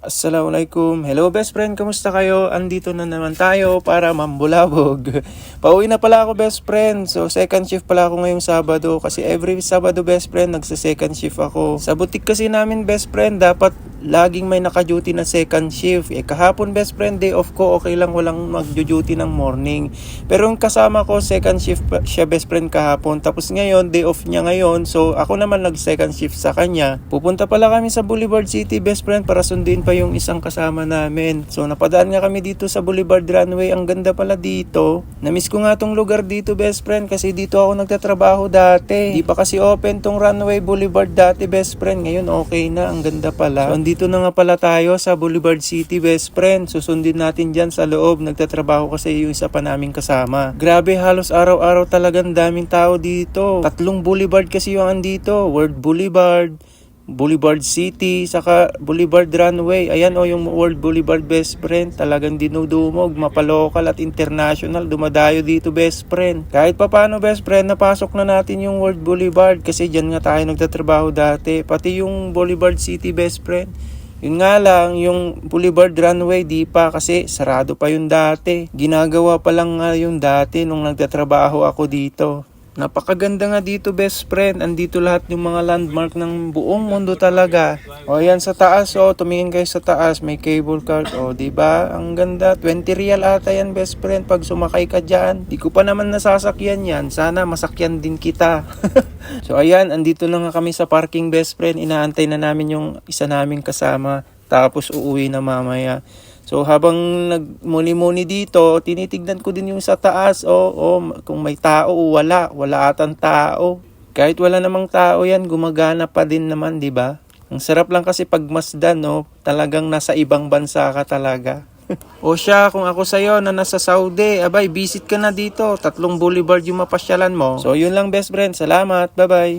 Assalamualaikum. Hello best friend, kamusta kayo? Andito na naman tayo para mambulabog. Pauwi na pala ako best friend. So second shift pala ako ngayong Sabado kasi every Sabado best friend nagsa-second shift ako. Sa butik kasi namin best friend dapat laging may naka-duty na second shift. Kahapon best friend day off ko, okay lang walang mag-duty ng morning. Pero yung kasama ko second shift siya best friend kahapon. Tapos ngayon day off niya ngayon. So ako naman nag-second shift sa kanya. Pupunta pala kami sa Boulevard City best friend para sundin pa yung isang kasama namin. So napadaan nga kami dito sa Boulevard Runway. Ang ganda pala dito. Namiss ko nga tong lugar dito best friend kasi dito ako nagtatrabaho dati. Di pa kasi open tong Runway Boulevard dati best friend. Ngayon okay na. Ang ganda pala. So andito na nga pala tayo sa Boulevard City best friend. Susundin natin dyan sa loob. Nagtatrabaho kasi yung isa pa naming kasama. Grabe, halos araw-araw talagang daming tao dito. 3 boulevard kasi yung andito. World Boulevard, Boulevard City, saka Boulevard Runway. Ayan yung World Boulevard best friend. Talagang dinudumog, mapalokal at international. Dumadayo dito best friend. Kahit papano best friend, napasok na natin yung World Boulevard kasi dyan nga tayo nagtatrabaho dati. Pati yung Boulevard City best friend. Yun nga lang, yung Boulevard Runway di pa kasi sarado pa yung dati. Ginagawa pa lang nga yung dati nung nagtatrabaho ako dito. Napakaganda nga dito best friend. Andito lahat yung mga landmark ng buong mundo talaga. O yan sa taas, tumingin kayo sa taas, may cable car. O diba? Ang ganda. 20 real ata yan best friend pag sumakay ka dyan. Di ko pa naman nasasakyan yan. Sana masakyan din kita. So ayan, andito na nga kami sa parking best friend. Inaantay na namin yung isa naming kasama. Tapos uuwi na mamaya. So habang nagmuni-muni dito, tinitignan ko din yung sa taas. Kung may tao o wala atang tao. Kahit wala namang tao yan, gumagana pa din naman, di ba? Ang sarap lang kasi pag masdan, talagang nasa ibang bansa ka talaga. O siya, kung ako sa'yo na nasa Saudi, abay, visit ka na dito. 3 boulevard yung mapasyalan mo. So yun lang best friend, salamat, bye-bye.